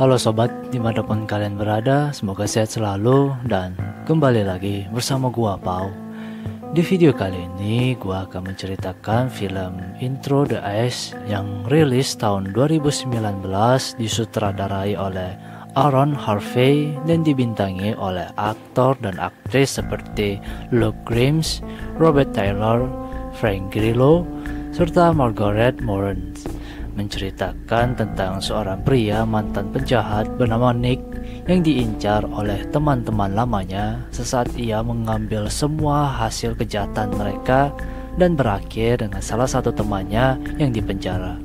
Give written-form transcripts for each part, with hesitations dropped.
Halo sobat, dimanapun kalian berada, semoga sehat selalu dan kembali lagi bersama gua Pau. Di video kali ini gua akan menceritakan film Intro the Ice yang rilis tahun 2019, disutradarai oleh Aaron Harvey dan dibintangi oleh aktor dan aktris seperti Luke Grimes, Robert Taylor, Frank Grillo, serta Margaret Moran. Menceritakan tentang seorang pria mantan penjahat bernama Nick yang diincar oleh teman-teman lamanya sesaat ia mengambil semua hasil kejahatan mereka dan berakhir dengan salah satu temannya yang dipenjara.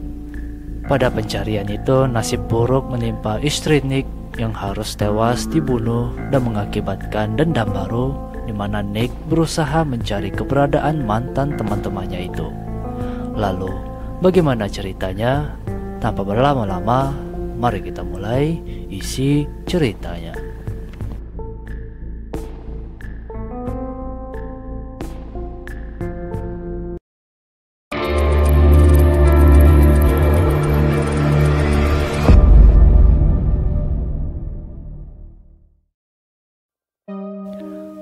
Pada pencarian itu, nasib buruk menimpa istri Nick yang harus tewas dibunuh dan mengakibatkan dendam baru, di mana Nick berusaha mencari keberadaan mantan teman-temannya itu. Lalu, bagaimana ceritanya? Tanpa berlama-lama, mari kita mulai isi ceritanya.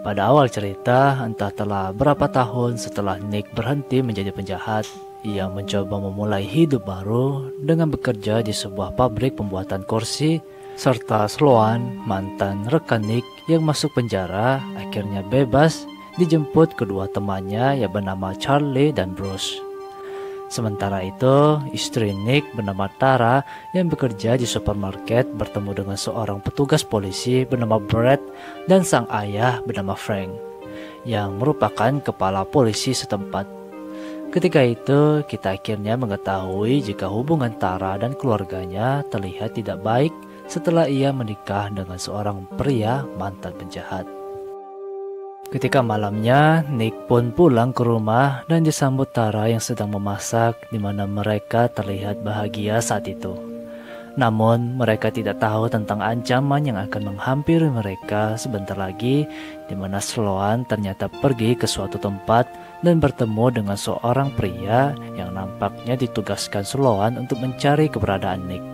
Pada awal cerita, entah telah berapa tahun setelah Nick berhenti menjadi penjahat, ia mencoba memulai hidup baru dengan bekerja di sebuah pabrik pembuatan kursi, serta Sloan, mantan rekan Nick yang masuk penjara, akhirnya bebas dijemput kedua temannya yang bernama Charlie dan Bruce. Sementara itu, istri Nick bernama Tara yang bekerja di supermarket bertemu dengan seorang petugas polisi bernama Brett dan sang ayah bernama Frank, yang merupakan kepala polisi setempat. Ketika itu, kita akhirnya mengetahui jika hubungan Tara dan keluarganya terlihat tidak baik setelah ia menikah dengan seorang pria mantan penjahat. Ketika malamnya, Nick pun pulang ke rumah dan disambut Tara yang sedang memasak, di mana mereka terlihat bahagia saat itu. Namun, mereka tidak tahu tentang ancaman yang akan menghampiri mereka sebentar lagi, di mana Sloan ternyata pergi ke suatu tempat dan bertemu dengan seorang pria yang nampaknya ditugaskan Sloan untuk mencari keberadaan Nick.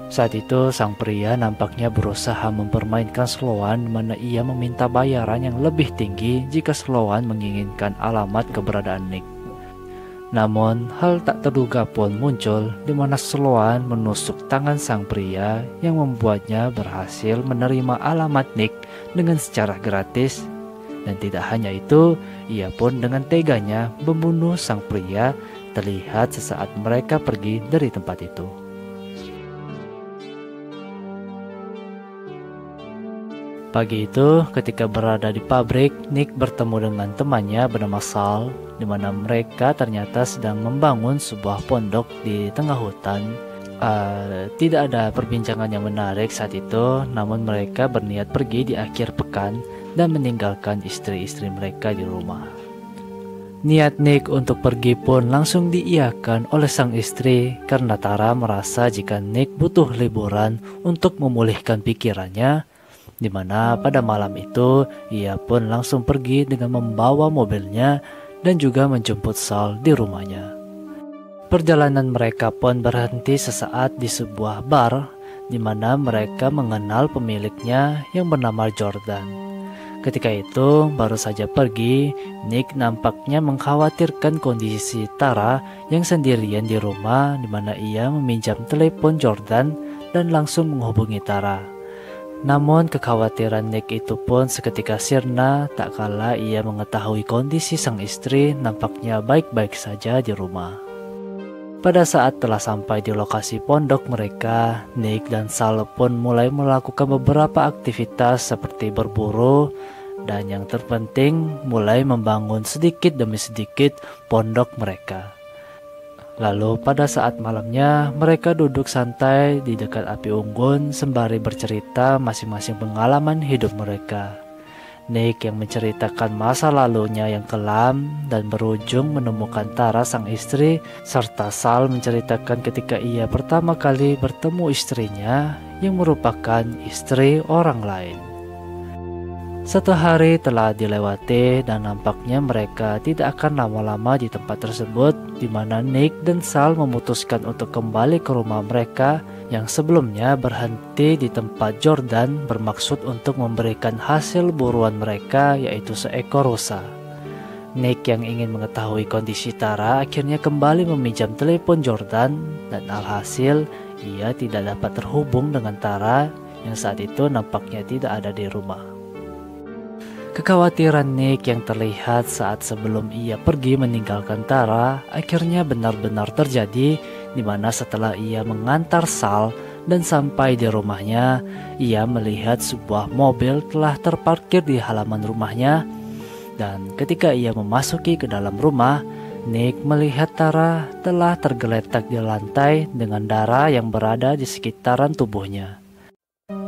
Saat itu, sang pria nampaknya berusaha mempermainkan Sloan, di mana ia meminta bayaran yang lebih tinggi jika Sloan menginginkan alamat keberadaan Nick. Namun, hal tak terduga pun muncul, di mana Sloan menusuk tangan sang pria yang membuatnya berhasil menerima alamat Nick dengan secara gratis. Dan tidak hanya itu, ia pun dengan teganya membunuh sang pria, terlihat sesaat mereka pergi dari tempat itu. Pagi itu, ketika berada di pabrik, Nick bertemu dengan temannya bernama Sal, di mana mereka ternyata sedang membangun sebuah pondok di tengah hutan. Tidak ada perbincangan yang menarik saat itu, namun mereka berniat pergi di akhir pekan dan meninggalkan istri-istri mereka di rumah. Niat Nick untuk pergi pun langsung diiyakan oleh sang istri karena Tara merasa jika Nick butuh liburan untuk memulihkan pikirannya, di mana pada malam itu ia pun langsung pergi dengan membawa mobilnya dan juga menjemput Sal di rumahnya. Perjalanan mereka pun berhenti sesaat di sebuah bar, di mana mereka mengenal pemiliknya yang bernama Jordan. Ketika itu baru saja pergi, Nick nampaknya mengkhawatirkan kondisi Tara yang sendirian di rumah, di mana ia meminjam telepon Jordan dan langsung menghubungi Tara. Namun kekhawatiran Nick itu pun seketika sirna tak kala ia mengetahui kondisi sang istri nampaknya baik-baik saja di rumah. Pada saat telah sampai di lokasi pondok mereka, Nick dan Sal pun mulai melakukan beberapa aktivitas seperti berburu dan yang terpenting mulai membangun sedikit demi sedikit pondok mereka. Lalu pada saat malamnya, mereka duduk santai di dekat api unggun sembari bercerita masing-masing pengalaman hidup mereka. Nick yang menceritakan masa lalunya yang kelam dan berujung menemukan Tara sang istri, serta Sal menceritakan ketika ia pertama kali bertemu istrinya yang merupakan istri orang lain. Satu hari telah dilewati dan nampaknya mereka tidak akan lama-lama di tempat tersebut, di mana Nick dan Sal memutuskan untuk kembali ke rumah mereka yang sebelumnya berhenti di tempat Jordan bermaksud untuk memberikan hasil buruan mereka, yaitu seekor rusa. Nick yang ingin mengetahui kondisi Tara akhirnya kembali meminjam telepon Jordan dan alhasil ia tidak dapat terhubung dengan Tara yang saat itu nampaknya tidak ada di rumah. Kekhawatiran Nick yang terlihat saat sebelum ia pergi meninggalkan Tara akhirnya benar-benar terjadi, di mana setelah ia mengantar Sal dan sampai di rumahnya, ia melihat sebuah mobil telah terparkir di halaman rumahnya. Dan ketika ia memasuki ke dalam rumah, Nick melihat Tara telah tergeletak di lantai dengan darah yang berada di sekitaran tubuhnya.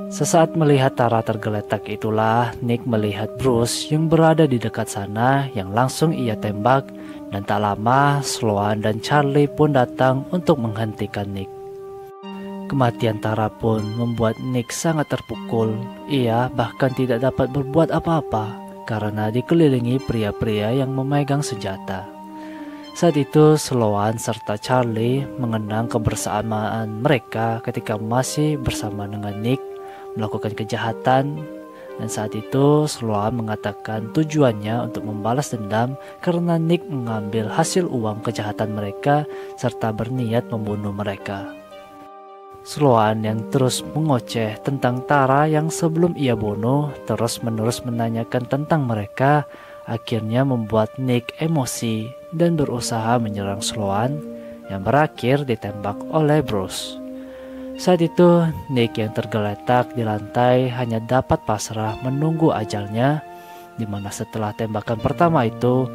Sesaat melihat Tara tergeletak itulah Nick melihat Bruce yang berada di dekat sana yang langsung ia tembak, dan tak lama Sloan dan Charlie pun datang untuk menghentikan Nick. Kematian Tara pun membuat Nick sangat terpukul. Ia bahkan tidak dapat berbuat apa-apa karena dikelilingi pria-pria yang memegang senjata. Saat itu Sloan serta Charlie mengenang kebersamaan mereka ketika masih bersama dengan Nick melakukan kejahatan, dan saat itu Sloan mengatakan tujuannya untuk membalas dendam karena Nick mengambil hasil uang kejahatan mereka serta berniat membunuh mereka. Sloan yang terus mengoceh tentang Tara yang sebelum ia bunuh terus-menerus menanyakan tentang mereka akhirnya membuat Nick emosi dan berusaha menyerang Sloan yang berakhir ditembak oleh Bruce. Saat itu, Nick yang tergeletak di lantai hanya dapat pasrah menunggu ajalnya, di mana setelah tembakan pertama itu,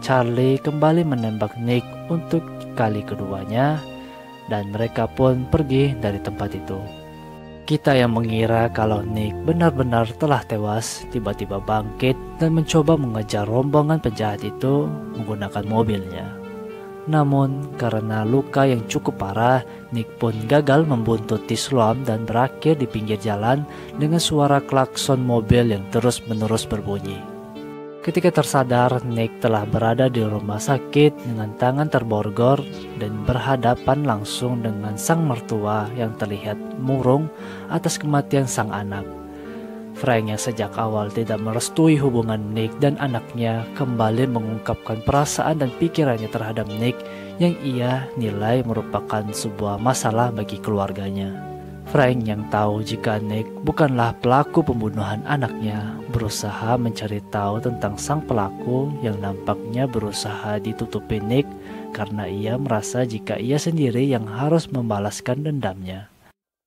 Charlie kembali menembak Nick untuk kali keduanya, dan mereka pun pergi dari tempat itu. Kita yang mengira kalau Nick benar-benar telah tewas, tiba-tiba bangkit dan mencoba mengejar rombongan penjahat itu menggunakan mobilnya. Namun, karena luka yang cukup parah, Nick pun gagal membuntuti Sloan dan berakhir di pinggir jalan dengan suara klakson mobil yang terus-menerus berbunyi. Ketika tersadar, Nick telah berada di rumah sakit dengan tangan terborgol dan berhadapan langsung dengan sang mertua yang terlihat murung atas kematian sang anak. Frank yang sejak awal tidak merestui hubungan Nick dan anaknya kembali mengungkapkan perasaan dan pikirannya terhadap Nick yang ia nilai merupakan sebuah masalah bagi keluarganya. Frank yang tahu jika Nick bukanlah pelaku pembunuhan anaknya berusaha mencari tahu tentang sang pelaku yang nampaknya berusaha ditutupi Nick karena ia merasa jika ia sendiri yang harus membalaskan dendamnya.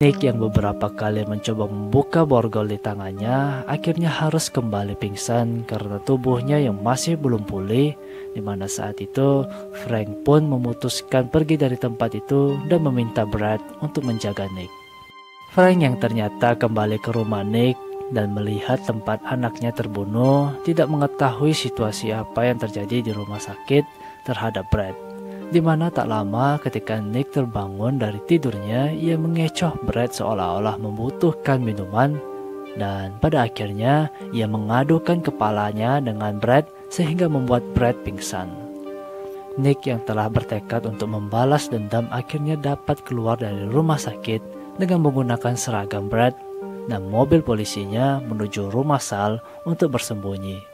Nick yang beberapa kali mencoba membuka borgol di tangannya akhirnya harus kembali pingsan karena tubuhnya yang masih belum pulih, di mana saat itu Frank pun memutuskan pergi dari tempat itu dan meminta Brad untuk menjaga Nick. Frank yang ternyata kembali ke rumah Nick dan melihat tempat anaknya terbunuh tidak mengetahui situasi apa yang terjadi di rumah sakit terhadap Brad. Di mana tak lama ketika Nick terbangun dari tidurnya, ia mengecoh Brad seolah-olah membutuhkan minuman, dan pada akhirnya ia mengadukan kepalanya dengan Brad sehingga membuat Brad pingsan. Nick yang telah bertekad untuk membalas dendam akhirnya dapat keluar dari rumah sakit dengan menggunakan seragam Brad dan mobil polisinya menuju rumah Sal untuk bersembunyi.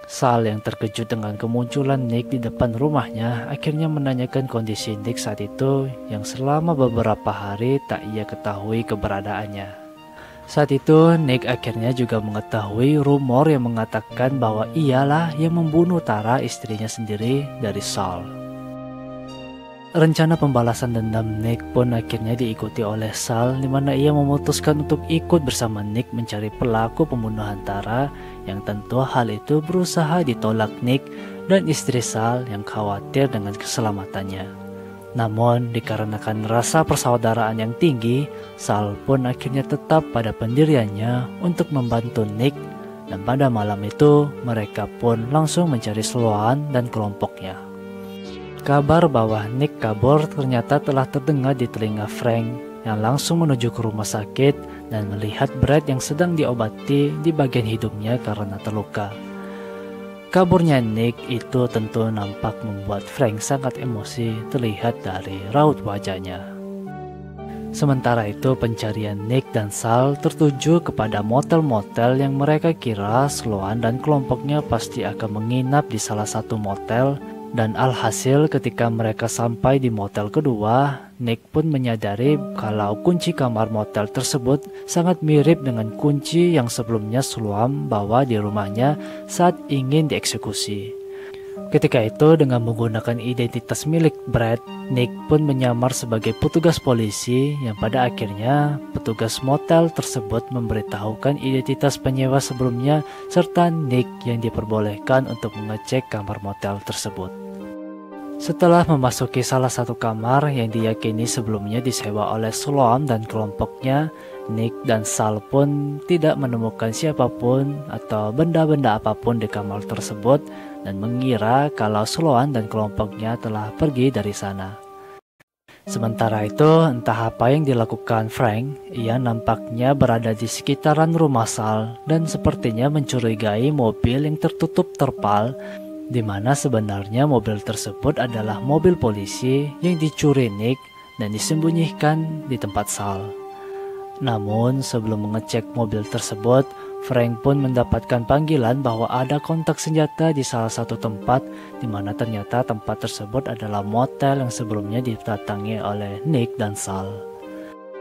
Sal yang terkejut dengan kemunculan Nick di depan rumahnya akhirnya menanyakan kondisi Nick saat itu yang selama beberapa hari tak ia ketahui keberadaannya. Saat itu Nick akhirnya juga mengetahui rumor yang mengatakan bahwa ialah yang membunuh Tara, istrinya sendiri, dari Sal. Rencana pembalasan dendam Nick pun akhirnya diikuti oleh Sal, di mana ia memutuskan untuk ikut bersama Nick mencari pelaku pembunuhan Tara, yang tentu hal itu berusaha ditolak Nick dan istri Sal yang khawatir dengan keselamatannya. Namun dikarenakan rasa persaudaraan yang tinggi, Sal pun akhirnya tetap pada pendiriannya untuk membantu Nick, dan pada malam itu mereka pun langsung mencari Sloan dan kelompoknya. Kabar bahwa Nick kabur ternyata telah terdengar di telinga Frank yang langsung menuju ke rumah sakit dan melihat Brad yang sedang diobati di bagian hidungnya karena terluka. Kaburnya Nick itu tentu nampak membuat Frank sangat emosi terlihat dari raut wajahnya. Sementara itu pencarian Nick dan Sal tertuju kepada motel-motel yang mereka kira Sloan dan kelompoknya pasti akan menginap di salah satu motel, dan alhasil ketika mereka sampai di motel kedua, Nick pun menyadari kalau kunci kamar motel tersebut sangat mirip dengan kunci yang sebelumnya Sloan bawa di rumahnya saat ingin dieksekusi. Ketika itu dengan menggunakan identitas milik Brad, Nick pun menyamar sebagai petugas polisi yang pada akhirnya petugas motel tersebut memberitahukan identitas penyewa sebelumnya serta Nick yang diperbolehkan untuk mengecek kamar motel tersebut. Setelah memasuki salah satu kamar yang diyakini sebelumnya disewa oleh Sloan dan kelompoknya, Nick dan Sal pun tidak menemukan siapapun atau benda-benda apapun di kamar tersebut dan mengira kalau Sloan dan kelompoknya telah pergi dari sana. Sementara itu, entah apa yang dilakukan Frank, ia nampaknya berada di sekitaran rumah Sal dan sepertinya mencurigai mobil yang tertutup terpal, di mana sebenarnya mobil tersebut adalah mobil polisi yang dicuri Nick dan disembunyikan di tempat Sal. Namun sebelum mengecek mobil tersebut, Frank pun mendapatkan panggilan bahwa ada kontak senjata di salah satu tempat, di mana ternyata tempat tersebut adalah motel yang sebelumnya didatangi oleh Nick dan Sal.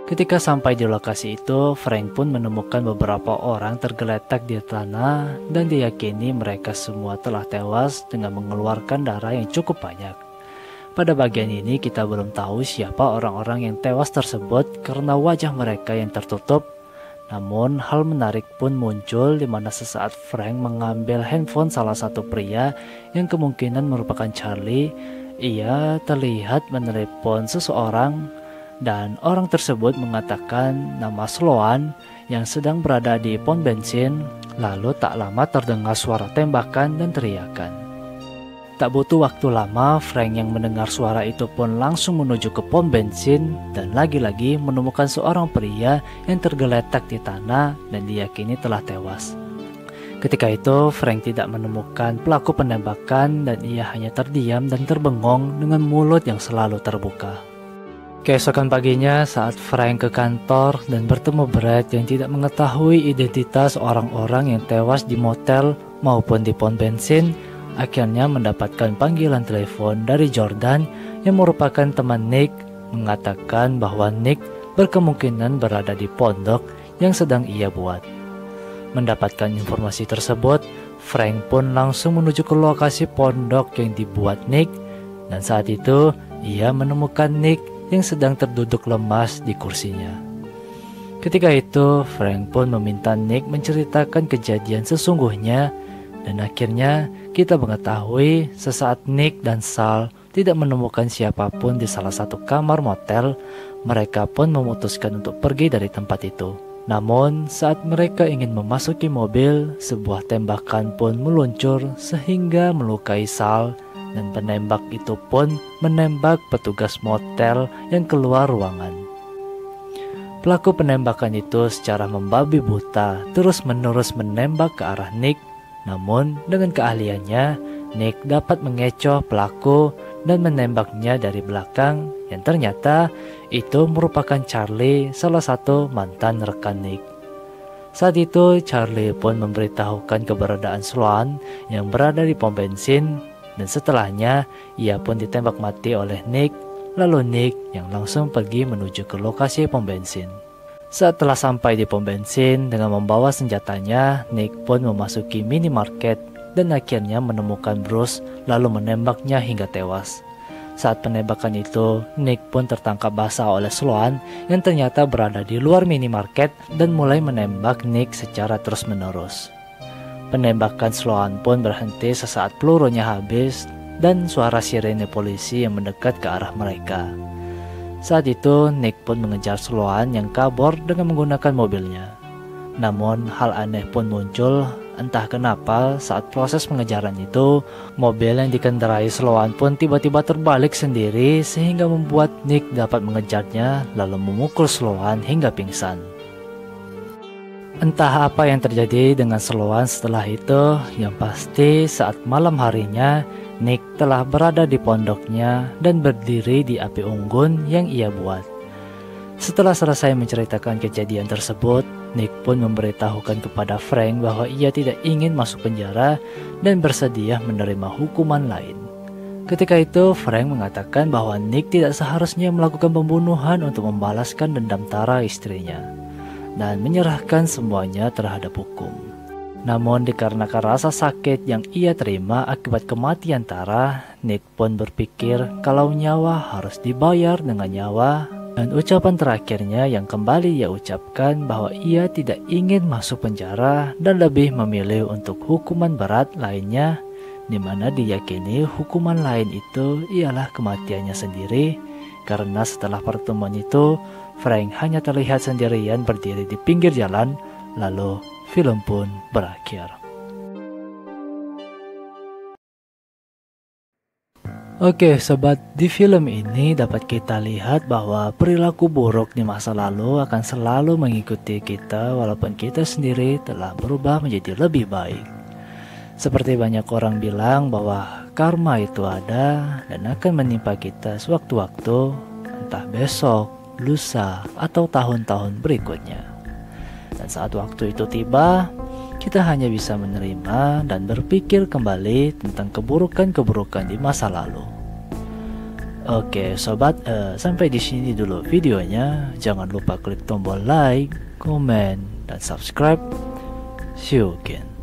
Ketika sampai di lokasi itu, Frank pun menemukan beberapa orang tergeletak di tanah dan diyakini mereka semua telah tewas dengan mengeluarkan darah yang cukup banyak. Pada bagian ini kita belum tahu siapa orang-orang yang tewas tersebut karena wajah mereka yang tertutup. Namun hal menarik pun muncul di mana sesaat Frank mengambil handphone salah satu pria yang kemungkinan merupakan Charlie, ia terlihat menelepon seseorang dan orang tersebut mengatakan nama Sloan yang sedang berada di pom bensin. Lalu tak lama terdengar suara tembakan dan teriakan. Tak butuh waktu lama, Frank yang mendengar suara itu pun langsung menuju ke pom bensin dan lagi-lagi menemukan seorang pria yang tergeletak di tanah dan diyakini telah tewas. Ketika itu, Frank tidak menemukan pelaku penembakan dan ia hanya terdiam dan terbengong dengan mulut yang selalu terbuka. Keesokan paginya saat Frank ke kantor dan bertemu Brad yang tidak mengetahui identitas orang-orang yang tewas di motel maupun di pom bensin, akhirnya mendapatkan panggilan telepon dari Jordan yang merupakan teman Nick mengatakan bahwa Nick berkemungkinan berada di pondok yang sedang ia buat. Mendapatkan informasi tersebut, Frank pun langsung menuju ke lokasi pondok yang dibuat Nick dan saat itu ia menemukan Nick yang sedang terduduk lemas di kursinya. Ketika itu, Frank pun meminta Nick menceritakan kejadian sesungguhnya dan akhirnya kita mengetahui sesaat Nick dan Sal tidak menemukan siapapun di salah satu kamar motel, mereka pun memutuskan untuk pergi dari tempat itu. Namun saat mereka ingin memasuki mobil, sebuah tembakan pun meluncur sehingga melukai Sal dan penembak itu pun menembak petugas motel yang keluar ruangan. Pelaku penembakan itu secara membabi buta terus-menerus menembak ke arah Nick. Namun dengan keahliannya, Nick dapat mengecoh pelaku dan menembaknya dari belakang yang ternyata itu merupakan Charlie, salah satu mantan rekan Nick. Saat itu Charlie pun memberitahukan keberadaan Sloan yang berada di pom bensin dan setelahnya ia pun ditembak mati oleh Nick, lalu Nick yang langsung pergi menuju ke lokasi pom bensin. Saat telah sampai di pom bensin dengan membawa senjatanya, Nick pun memasuki minimarket dan akhirnya menemukan Bruce lalu menembaknya hingga tewas. Saat penembakan itu, Nick pun tertangkap basah oleh Sloan yang ternyata berada di luar minimarket dan mulai menembak Nick secara terus-menerus. Penembakan Sloan pun berhenti sesaat pelurunya habis dan suara sirene polisi yang mendekat ke arah mereka. Saat itu, Nick pun mengejar Sloan yang kabur dengan menggunakan mobilnya. Namun hal aneh pun muncul. Entah kenapa saat proses pengejaran itu, mobil yang dikendarai Sloan pun tiba-tiba terbalik sendiri sehingga membuat Nick dapat mengejarnya lalu memukul Sloan hingga pingsan. Entah apa yang terjadi dengan Sloan setelah itu, yang pasti saat malam harinya Nick telah berada di pondoknya dan berdiri di api unggun yang ia buat. Setelah selesai menceritakan kejadian tersebut, Nick pun memberitahukan kepada Frank bahwa ia tidak ingin masuk penjara dan bersedia menerima hukuman lain. Ketika itu, Frank mengatakan bahwa Nick tidak seharusnya melakukan pembunuhan untuk membalaskan dendam Tara istrinya dan menyerahkan semuanya terhadap hukum. Namun dikarenakan rasa sakit yang ia terima akibat kematian Tara, Nick pun berpikir kalau nyawa harus dibayar dengan nyawa. Dan ucapan terakhirnya yang kembali ia ucapkan bahwa ia tidak ingin masuk penjara dan lebih memilih untuk hukuman berat lainnya, di mana diyakini hukuman lain itu ialah kematiannya sendiri, karena setelah pertemuan itu Frank hanya terlihat sendirian berdiri di pinggir jalan, lalu film pun berakhir. Oke sobat, di film ini dapat kita lihat bahwa perilaku buruk di masa lalu akan selalu mengikuti kita walaupun kita sendiri telah berubah menjadi lebih baik. Seperti banyak orang bilang bahwa karma itu ada dan akan menimpa kita sewaktu-waktu, entah besok, lusa, atau tahun-tahun berikutnya. Dan saat waktu itu tiba, kita hanya bisa menerima dan berpikir kembali tentang keburukan-keburukan di masa lalu. Oke sobat, sampai di sini dulu videonya. Jangan lupa klik tombol like, komen, dan subscribe. See you again.